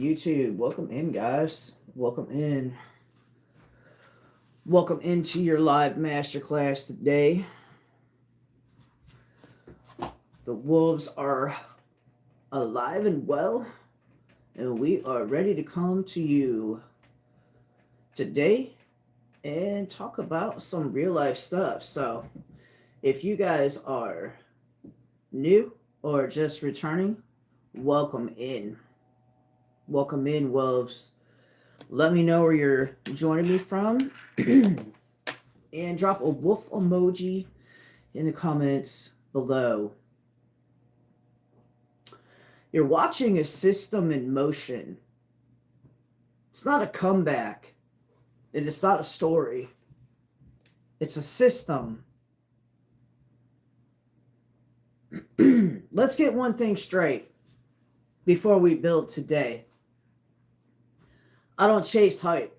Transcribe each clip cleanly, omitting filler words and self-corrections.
YouTube. Welcome in, guys. Welcome in. Welcome into your live masterclass today. The wolves are alive and well, and we are ready to come to you today and talk about some real life stuff. So, if you guys are new or just returning, welcome in. Welcome in, wolves. Let me know where you're joining me from and drop a wolf emoji in the comments below. You're watching a system in motion. It's not a comeback, and it's not a story. It's a system. Let's get one thing straight before we build today. I don't chase hype.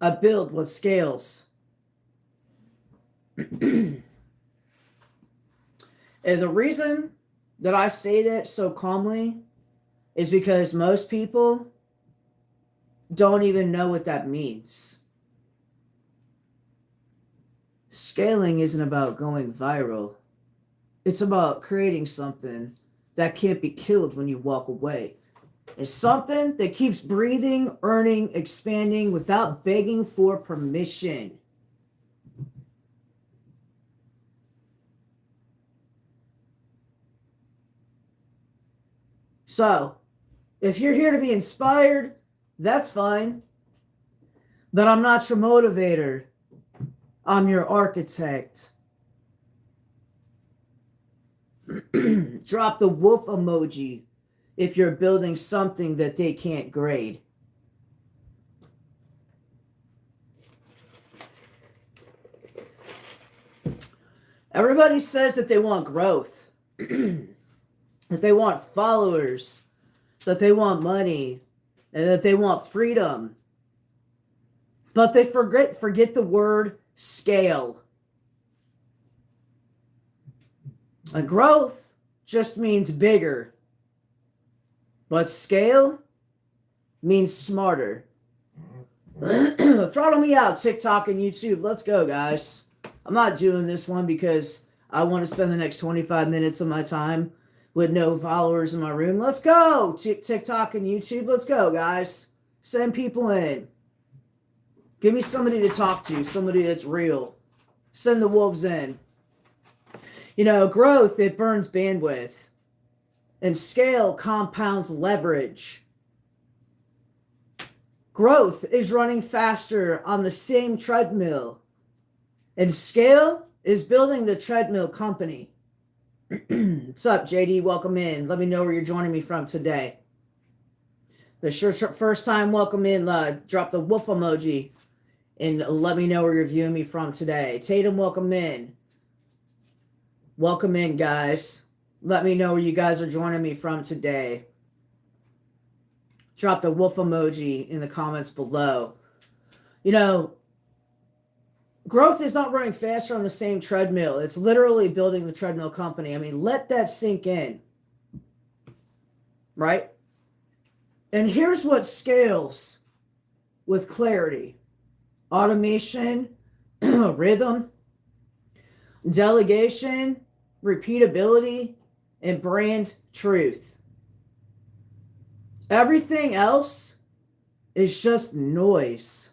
I build what scales. And the reason that I say that so calmly is because most people don't even know what that means. Scaling isn't about going viral. It's about creating something that can't be killed when you walk away. It's something that keeps breathing, earning, expanding without begging for permission. So, if you're here to be inspired, that's fine. But I'm not your motivator. I'm your architect. Drop the wolf emoji if you're building something that they can't grade. Everybody says that they want growth, that they want followers, that they want money, and that they want freedom. But they forget the word scale. And growth just means bigger. But scale means smarter. Throttle me out, TikTok and YouTube. Let's go, guys. I'm not doing this one because I want to spend the next 25 minutes of my time with no followers in my room. Let's go, TikTok and YouTube. Let's go, guys. Send people in. Give me somebody to talk to, somebody that's real. Send the wolves in. You know, growth, it burns bandwidth. And scale compounds leverage. Growth is running faster on the same treadmill. And scale is building the treadmill company. What's up, JD? Welcome in. Let me know where you're joining me from today. The first time, welcome in. Drop the wolf emoji. And let me know where you're viewing me from today. Tatum, welcome in. Welcome in, guys. Let me know where you guys are joining me from today. Drop the wolf emoji in the comments below. You know, growth is not running faster on the same treadmill. It's literally building the treadmill company. I mean, let that sink in. Right? And here's what scales with clarity. Automation, rhythm, delegation, repeatability, and brand truth. Everything else is just noise.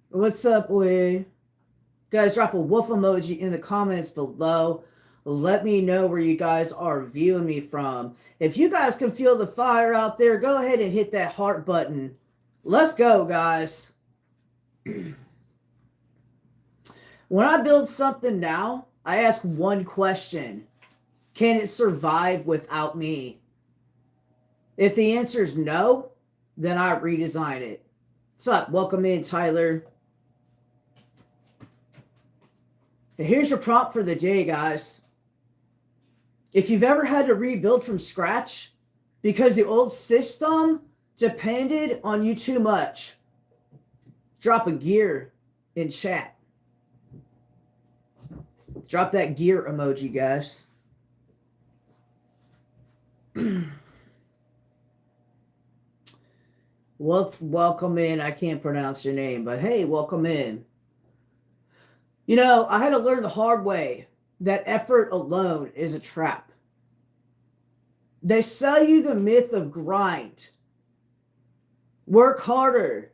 What's up, boy? Guys, drop a wolf emoji in the comments below. Let me know where you guys are viewing me from. If you guys can feel the fire out there, go ahead and hit that heart button. Let's go, guys. When I build something now, I ask one question. Can it survive without me? If the answer is no, then I redesign it. What's up? Welcome in, Tyler. Here's your prompt for the day, guys. If you've ever had to rebuild from scratch because the old system depended on you too much, drop a gear in chat. Drop that gear emoji, guys. Well, welcome in. I can't pronounce your name, but hey, welcome in. You know, I had to learn the hard way that effort alone is a trap. They sell you the myth of grind. Work harder,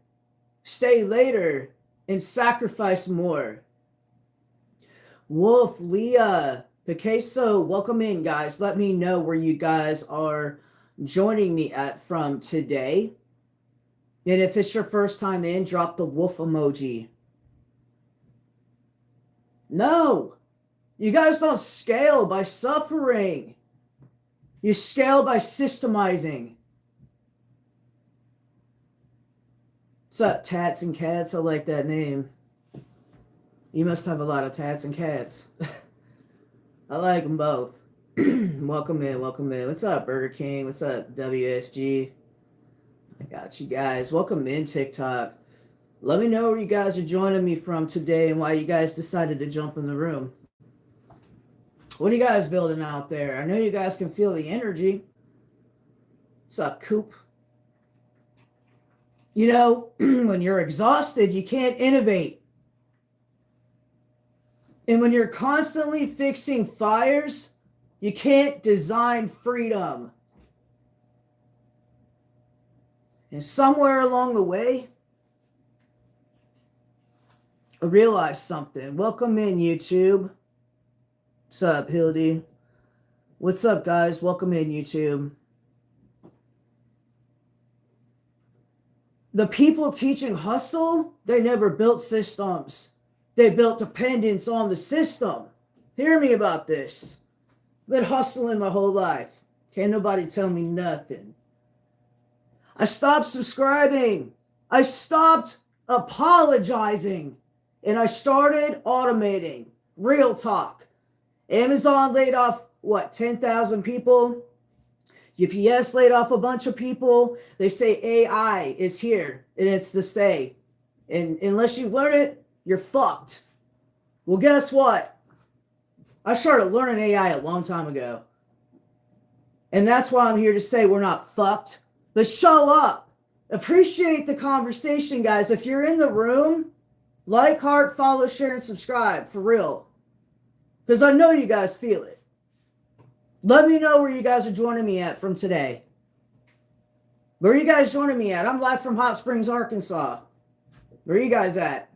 stay later, and sacrifice more. Wolf, Leah, Picasso, welcome in, guys. Let me know where you guys are joining me at from today. And if it's your first time in, drop the wolf emoji. No, you guys don't scale by suffering. You scale by systemizing. What's up, Tats and Cats? I like that name. You must have a lot of tats and cats. I like them both. Welcome in, welcome in. What's up, Burger King? What's up, WSG? I got you guys. Welcome in, TikTok. Let me know where you guys are joining me from today and why you guys decided to jump in the room. What are you guys building out there? I know you guys can feel the energy. What's up, Coop? You know, when you're exhausted, you can't innovate. And when you're constantly fixing fires, you can't design freedom. And somewhere along the way, I realized something. Welcome in, YouTube. What's up, Hildy? What's up, guys? Welcome in, YouTube. The people teaching hustle, they never built systems. They built dependence on the system. Hear me about this. I've been hustling my whole life. Can't nobody tell me nothing. I stopped subscribing. I stopped apologizing. And I started automating. Real talk. Amazon laid off, 10,000 people? UPS laid off a bunch of people. They say AI is here and it's to stay. And unless you learn it, you're fucked. Well, guess what? I started learning AI a long time ago. And that's why I'm here to say we're not fucked. But show up. Appreciate the conversation, guys. If you're in the room, like, heart, follow, share, and subscribe. For real. Because I know you guys feel it. Let me know where you guys are joining me at from today. Where are you guys joining me at? I'm live from Hot Springs, Arkansas. Where are you guys at?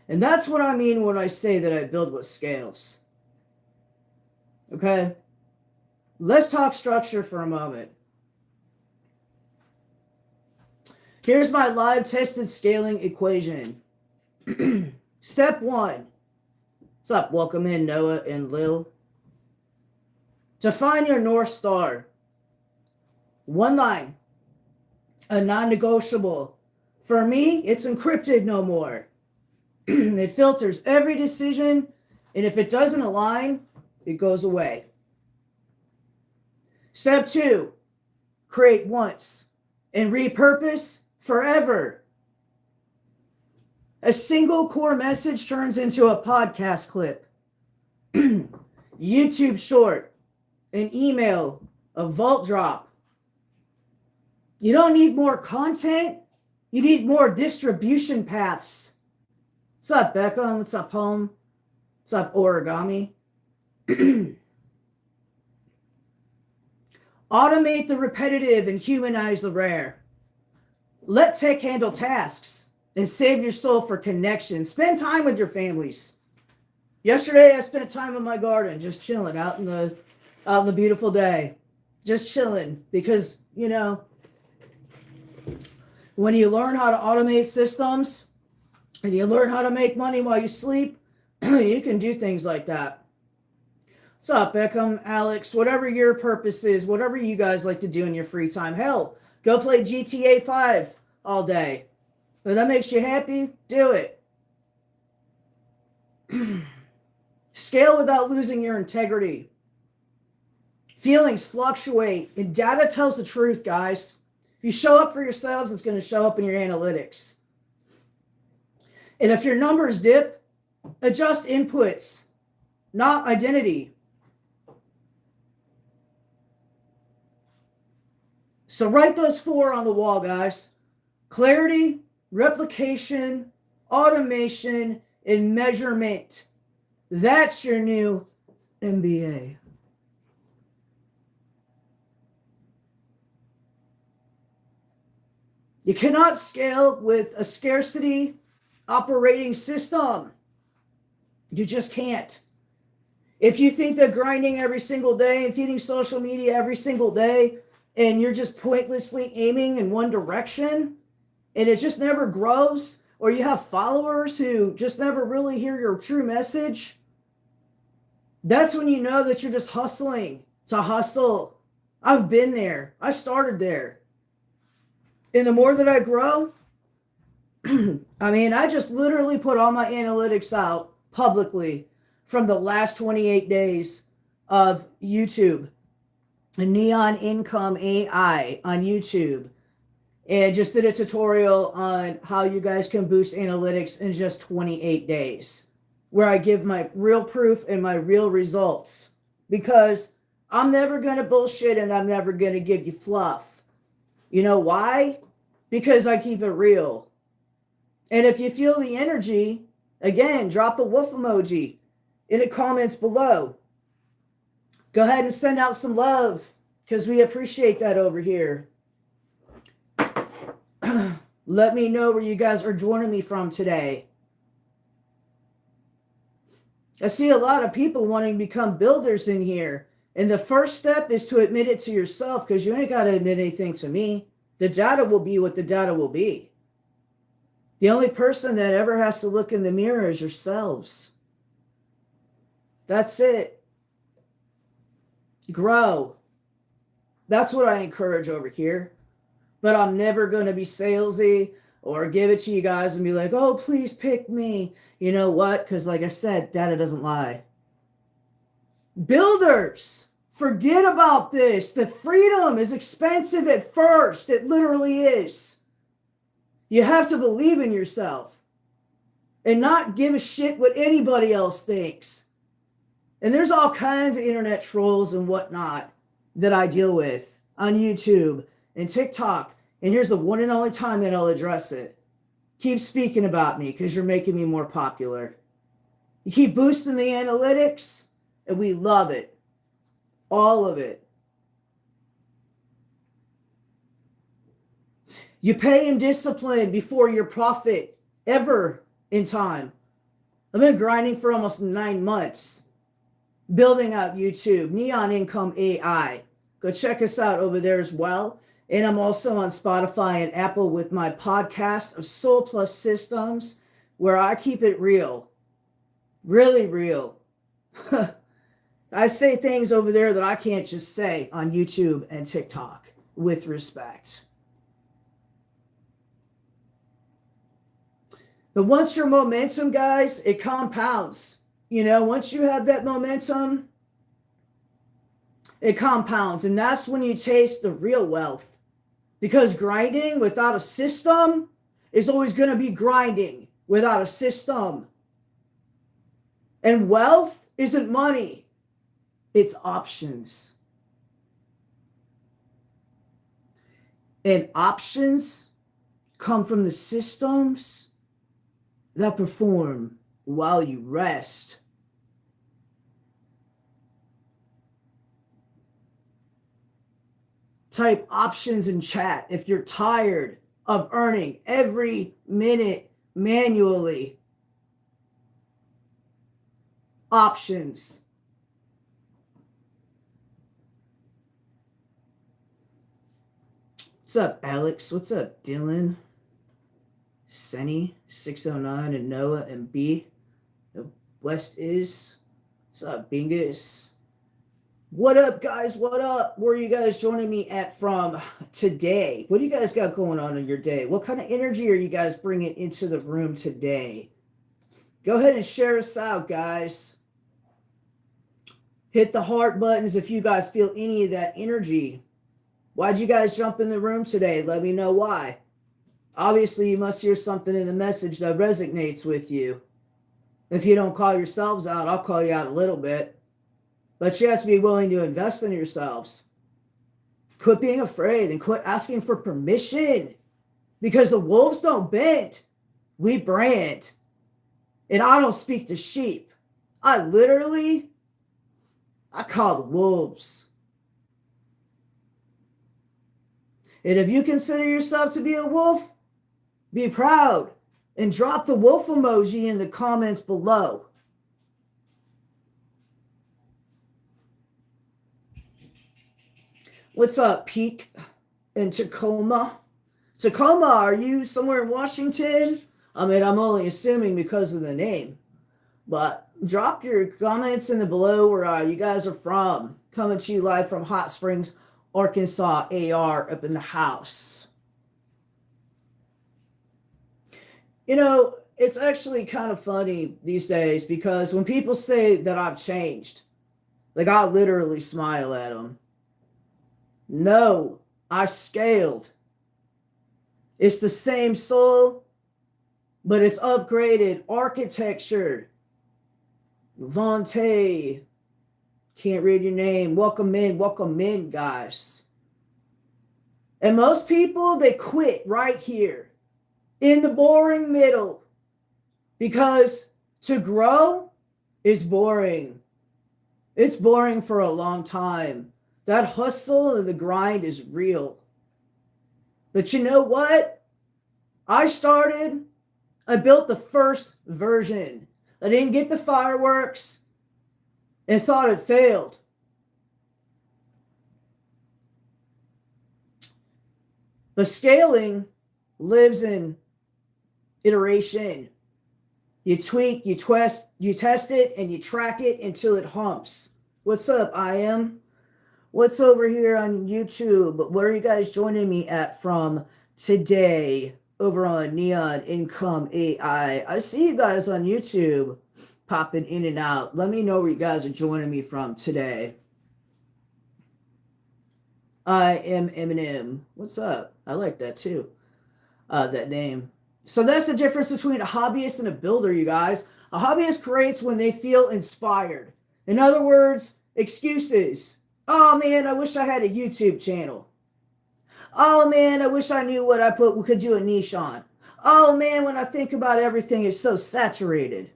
And that's what I mean when I say that I build with scales. Okay? Let's talk structure for a moment. Here's my live tested scaling equation. Step 1. What's up? Welcome in, Noah and Lil. Define your North Star. One line. A non-negotiable. For me, it's encrypted no more. It filters every decision, and if it doesn't align, it goes away. Step 2. Create once and repurpose forever. A single core message turns into a podcast clip, YouTube short, an email, a vault drop. You don't need more content. You need more distribution paths. What's up, Becca? What's up, Home? What's up, Origami? Automate the repetitive and humanize the rare. Let tech handle tasks and save your soul for connection. Spend time with your families. Yesterday, I spent time in my garden, just chilling out in the beautiful day. Just chilling because, you know, when you learn how to automate systems and you learn how to make money while you sleep, you can do things like that. What's up, Beckham, Alex? Whatever your purpose is, whatever you guys like to do in your free time. Hell, go play GTA 5 all day. If that makes you happy, do it. Scale without losing your integrity. Feelings fluctuate, and data tells the truth, guys. If you show up for yourselves, it's going to show up in your analytics. And if your numbers dip, adjust inputs, not identity. So write those 4 on the wall, guys. Clarity, replication, automation, and measurement. That's your new MBA. You cannot scale with a scarcity operating system. You just can't. If you think that grinding every single day and feeding social media every single day, and you're just pointlessly aiming in one direction, and it just never grows, or you have followers who just never really hear your true message, that's when you know that you're just hustling to hustle. I've been there. I started there. And the more that I grow, I just literally put all my analytics out publicly from the last 28 days of YouTube. Neon Income AI on YouTube. And just did a tutorial on how you guys can boost analytics in just 28 days, where I give my real proof and my real results. Because I'm never going to bullshit and I'm never going to give you fluff. You know why? Because I keep it real. And if you feel the energy, again, drop the wolf emoji in the comments below. Go ahead and send out some love, because we appreciate that over here. Let me know where you guys are joining me from today. I see a lot of people wanting to become builders in here. And the first step is to admit it to yourself, because you ain't got to admit anything to me. The data will be what the data will be. The only person that ever has to look in the mirror is yourselves. That's it. Grow. That's what I encourage over here. But I'm never going to be salesy or give it to you guys and be like, oh, please pick me. You know what? Because like I said, data doesn't lie. Builders, forget about this. The freedom is expensive at first. It literally is. You have to believe in yourself and not give a shit what anybody else thinks. And there's all kinds of internet trolls and whatnot that I deal with on YouTube and TikTok. And here's the one and only time that I'll address it. Keep speaking about me because you're making me more popular. You keep boosting the analytics, and we love it. All of it. You pay in discipline before your profit ever in time. I've been grinding for almost 9 months, building out YouTube, Neon Income AI. Go check us out over there as well. And I'm also on Spotify and Apple with my podcast of Soul Plus Systems, where I keep it real. Really real. I say things over there that I can't just say on YouTube and TikTok with respect. But once your momentum, guys, it compounds. You know, once you have that momentum, it compounds. And that's when you taste the real wealth. Because grinding without a system is always going to be grinding without a system. And wealth isn't money. It's options. And options come from the systems that perform while you rest. Type options in chat if you're tired of earning every minute manually. Options. What's up, Alex? What's up, Dylan? Senny, 609, and Noah, and B. West is. What's up, Bingus? What up, guys? What up? Where are you guys joining me at from today? What do you guys got going on in your day? What kind of energy are you guys bringing into the room today? Go ahead and share us out, guys. Hit the heart buttons if you guys feel any of that energy. Why'd you guys jump in the room today? Let me know why. Obviously, you must hear something in the message that resonates with you. If you don't call yourselves out, I'll call you out a little bit. But you have to be willing to invest in yourselves. Quit being afraid and quit asking for permission. Because the wolves don't bend. We brand. And I don't speak to sheep. I call the wolves. And if you consider yourself to be a wolf, be proud and drop the wolf emoji in the comments below. What's up, Peak in Tacoma? Tacoma, are you somewhere in Washington? I mean, I'm only assuming because of the name. But drop your comments in the below where you guys are from. Coming to you live from Hot Springs, Arkansas. AR up in the house. You know, it's actually kind of funny these days because when people say that I've changed, like I literally smile at them. No, I scaled. It's the same soul, but it's upgraded architecture. Vontae, can't read your name. Welcome in, guys. And most people, they quit right here in the boring middle because to grow is boring. It's boring for a long time. That hustle and the grind is real. But you know what? I built the first version. I didn't get the fireworks and thought it failed. But scaling lives in iteration. You tweak, you test it, and you track it until it humps. What's up, I am? What's over here on YouTube? Where are you guys joining me at from today? Over on Neon Income AI. I see you guys on YouTube popping in and out. Let me know where you guys are joining me from today. I am Eminem. What's up? I like that too. That name. So that's the difference between a hobbyist and a builder, you guys. A hobbyist creates when they feel inspired. In other words, excuses. Oh man, I wish I had a YouTube channel. Oh man, I wish I knew what could do a niche on. Oh man, when I think about everything, it's so saturated.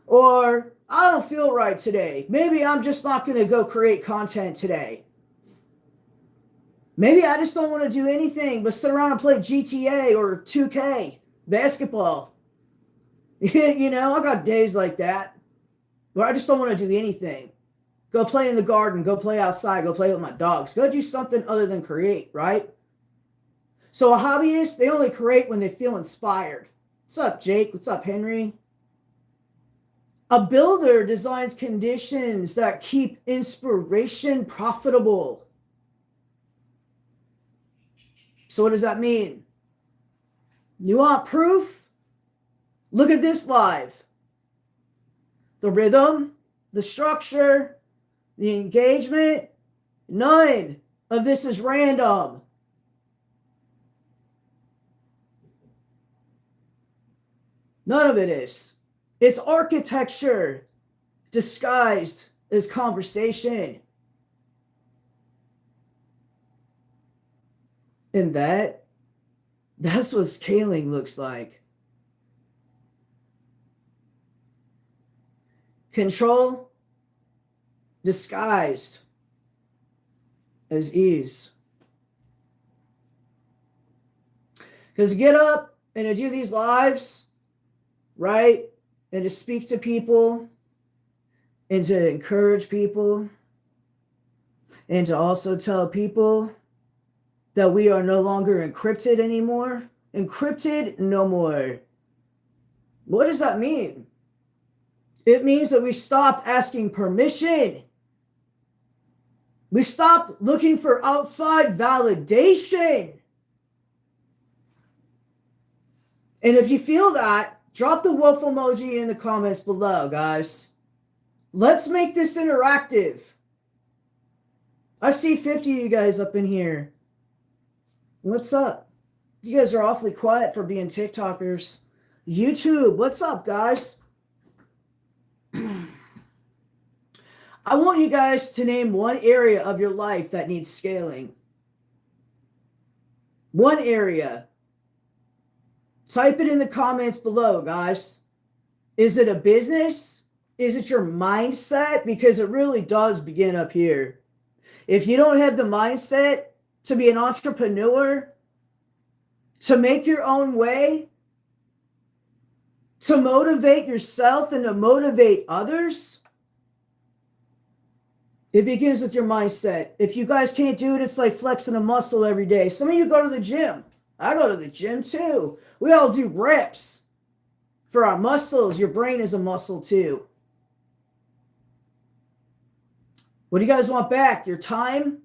Or I don't feel right today. Maybe I'm just not going to go create content today. Maybe I just don't want to do anything but sit around and play GTA or 2K basketball. You know, I got days like that where I just don't want to do anything. Go play in the garden, go play outside, go play with my dogs. Go do something other than create, right? So a hobbyist, they only create when they feel inspired. What's up, Jake? What's up, Henry? A builder designs conditions that keep inspiration profitable. So what does that mean? You want proof? Look at this live. The rhythm, the structure, the engagement, none of this is random. None of it is. It's architecture disguised as conversation. And that's what scaling looks like. Control disguised as ease. Because to get up and to do these lives, right? And to speak to people and to encourage people and to also tell people that we are no longer encrypted anymore. Encrypted no more. What does that mean? It means that we stopped asking permission. We stopped looking for outside validation. And if you feel that, drop the wolf emoji in the comments below, guys. Let's make this interactive. I see 50 of you guys up in here. What's up? You guys are awfully quiet for being TikTokers. YouTube, what's up, guys? I want you guys to name one area of your life that needs scaling. One area. Type it in the comments below, guys. Is it a business? Is it your mindset? Because it really does begin up here. If you don't have the mindset to be an entrepreneur, to make your own way, to motivate yourself and to motivate others, it begins with your mindset. If you guys can't do it, it's like flexing a muscle every day. Some of you go to the gym. I go to the gym too. We all do reps for our muscles. Your brain is a muscle too. What do you guys want back? Your time?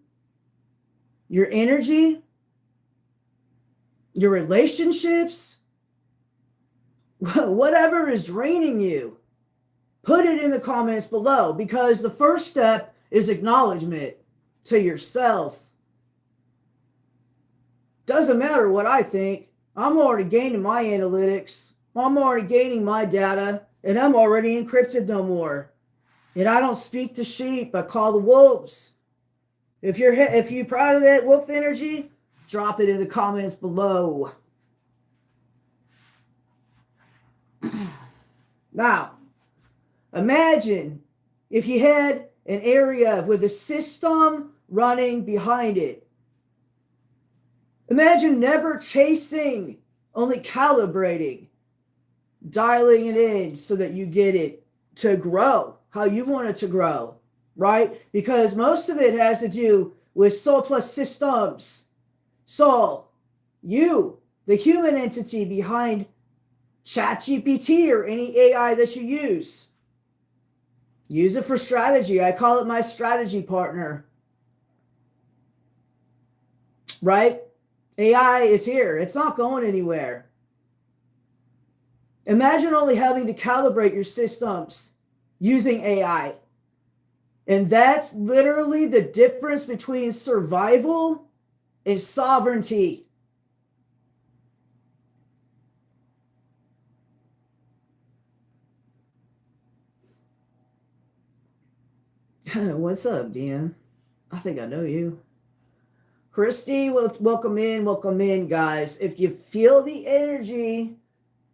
Your energy? Your relationships? Whatever is draining you, put it in the comments below, because the first step is acknowledgement to yourself. Doesn't matter what I think. I'm already gaining my analytics. I'm already gaining my data, and I'm already encrypted no more. And I don't speak to sheep. I call the wolves. If you're proud of that wolf energy, drop it in the comments below. Now, imagine if you had an area with a system running behind it. Imagine never chasing, only calibrating, dialing it in so that you get it to grow how you want it to grow, right? Because most of it has to do with soul plus systems. Soul, you, the human entity behind ChatGPT or any AI that you use. Use it for strategy. I call it my strategy partner. Right? AI is here. It's not going anywhere. Imagine only having to calibrate your systems using AI. And that's literally the difference between survival and sovereignty. What's up, Dan? I think I know you. Christy, welcome in, guys. If you feel the energy,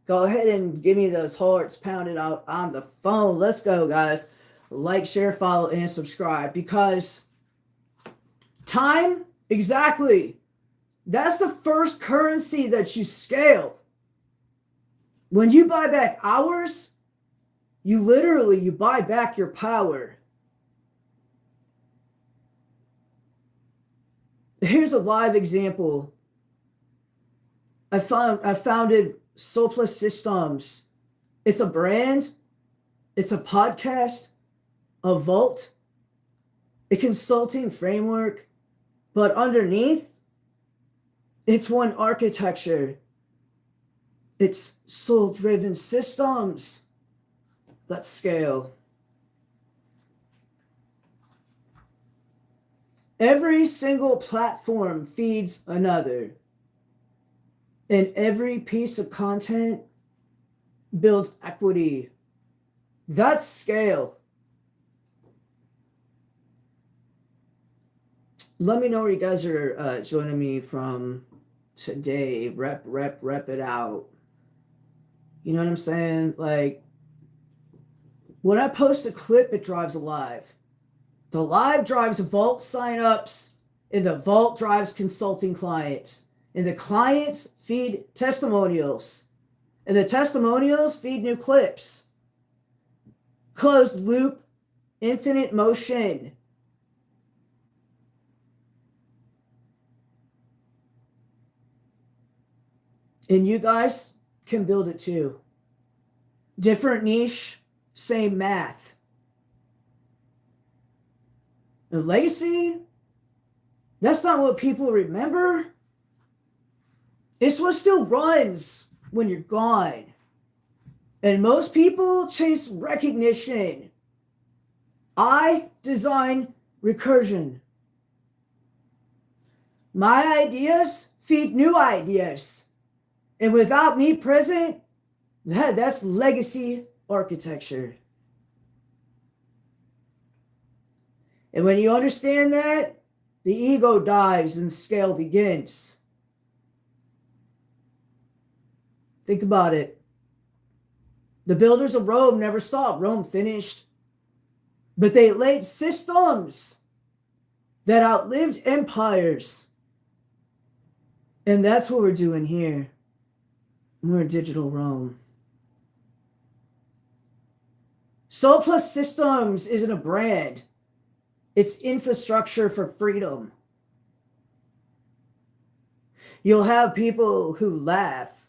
go ahead and give me those hearts pounded out on the phone. Let's go, guys. Like, share, follow, and subscribe, because time, exactly. That's the first currency that you scale. When you buy back hours, you buy back your power. Here's a live example. I founded Soul Plus Systems. It's a brand, it's a podcast, a vault, a consulting framework, but underneath, it's one architecture. It's soul-driven systems that scale. Every single platform feeds another, and every piece of content builds equity. That's scale. Let me know where you guys are joining me from today. Rep it out. You know what I'm saying? Like, when I post a clip, it drives a live. The live drives vault signups, and the vault drives consulting clients. And the clients feed testimonials. And the testimonials feed new clips. Closed loop, infinite motion. And you guys can build it too. Different niche, same math. The legacy, that's not what people remember. It's what still runs when you're gone. And most people chase recognition. I design recursion. My ideas feed new ideas. And without me present, that's legacy architecture. And when you understand that, the ego dies and the scale begins. Think about it. The builders of Rome never saw Rome finished, but they laid systems that outlived empires. And that's what we're doing here. We're a digital Rome. Soul Plus Systems isn't a brand. It's infrastructure for freedom. You'll have people who laugh,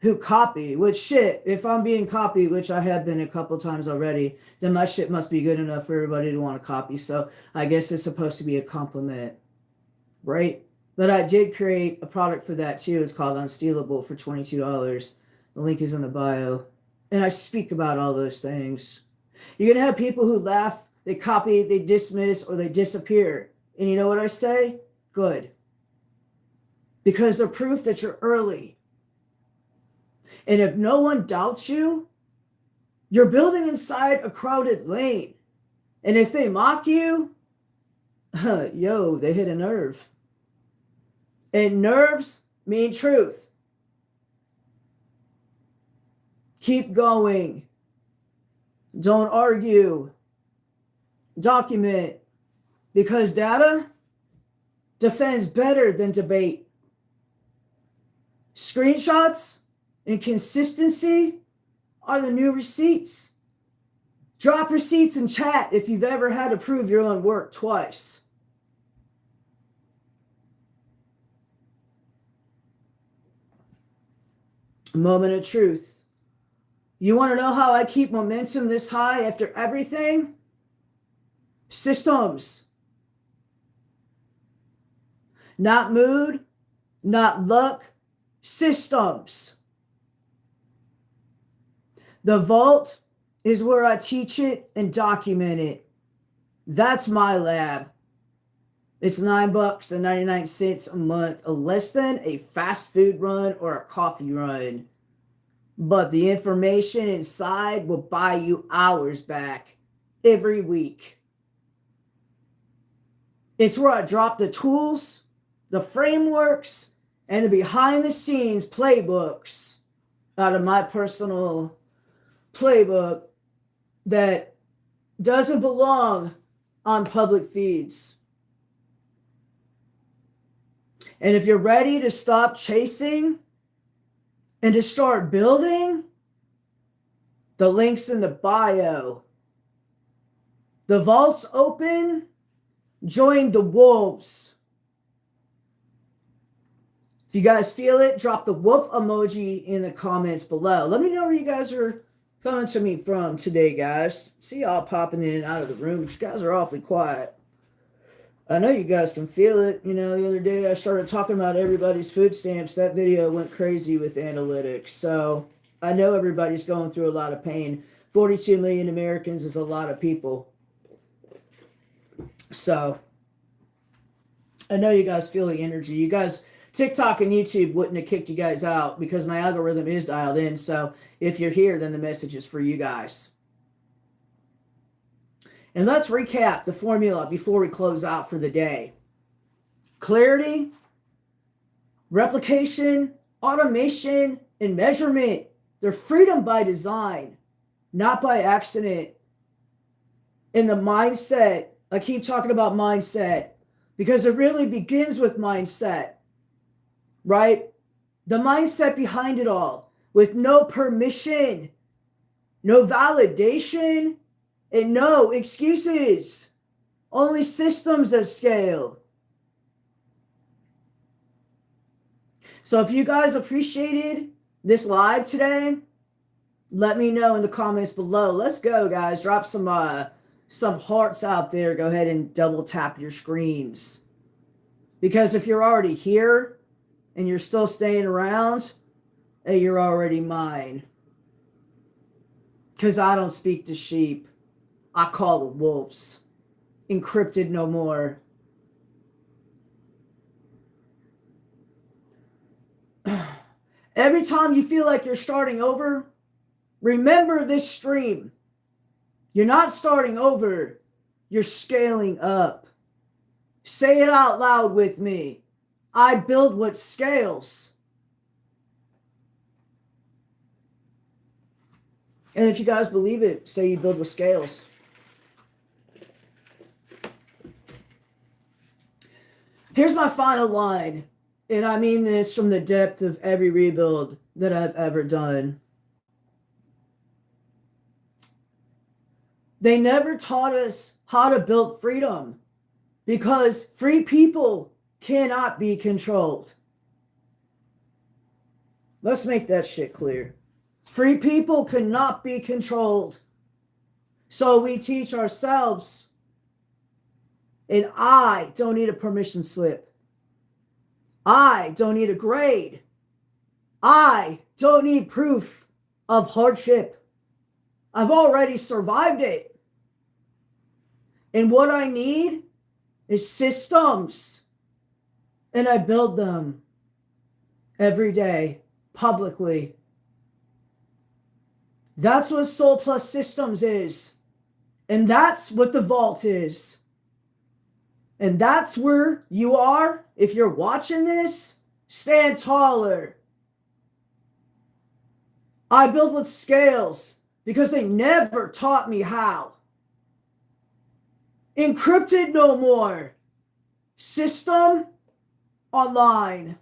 who copy, which shit, if I'm being copied, which I have been a couple times already, then my shit must be good enough for everybody to want to copy. So I guess it's supposed to be a compliment, right? But I did create a product for that too. It's called Unstealable for $22. The link is in the bio. And I speak about all those things. You're going to have people who laugh, they copy, they dismiss, or they disappear. And you know what I say? Good. Because they're proof that you're early. And if no one doubts you, you're building inside a crowded lane. And if they mock you, yo, they hit a nerve. And nerves mean truth. Keep going. Don't argue. Document. Because data defends better than debate. Screenshots and consistency are the new receipts. Drop receipts in chat if you've ever had to prove your own work twice. A moment of truth. You want to know how I keep momentum this high after everything? Systems. Not mood, not luck, systems. The vault is where I teach it and document it. That's my lab. It's $9.99 a month, less than a fast food run or a coffee run. But the information inside will buy you hours back every week. It's where I drop the tools, the frameworks, and the behind the scenes playbooks out of my personal playbook that doesn't belong on public feeds. And if you're ready to stop chasing and to start building, the link's in the bio. The vault's open. Join the wolves. If you guys feel it, drop the wolf emoji in the comments below. Let me know where you guys are coming to me from today, guys. See y'all popping in and out of the room, but you guys are awfully quiet. I know you guys can feel it. You know, the other day I started talking about everybody's food stamps. That video went crazy with analytics. So I know everybody's going through a lot of pain. 42 million Americans is a lot of people. So I know you guys feel the energy. You guys, TikTok and YouTube wouldn't have kicked you guys out because my algorithm is dialed in. So if you're here, then the message is for you guys. And let's recap the formula before we close out for the day. Clarity, replication, automation, and measurement. They're freedom by design, not by accident. And the mindset, I keep talking about mindset because it really begins with mindset, right? The mindset behind it all, with no permission, no validation, and no excuses. Only systems that scale. So if you guys appreciated this live today, let me know in the comments below. Let's go, guys. Drop some hearts out there. Go ahead and double tap your screens. Because if you're already here and you're still staying around, hey, you're already mine. Because I don't speak to sheep. I call the wolves. Encrypted no more. Every time you feel like you're starting over, remember this stream. You're not starting over, you're scaling up. Say it out loud with me. I build what scales. And if you guys believe it, say you build with scales. Here's my final line, and I mean this from the depth of every rebuild that I've ever done. They never taught us how to build freedom because free people cannot be controlled. Let's make that shit clear. Free people cannot be controlled. So we teach ourselves, and I don't need a permission slip. I don't need a grade. I don't need proof of hardship. I've already survived it. And what I need is systems. And I build them every day, publicly. That's what Soul Plus Systems is. And that's what the vault is. And that's where you are. If you're watching this, stand taller. I build with scales because they never taught me how. Encrypted no more. System online.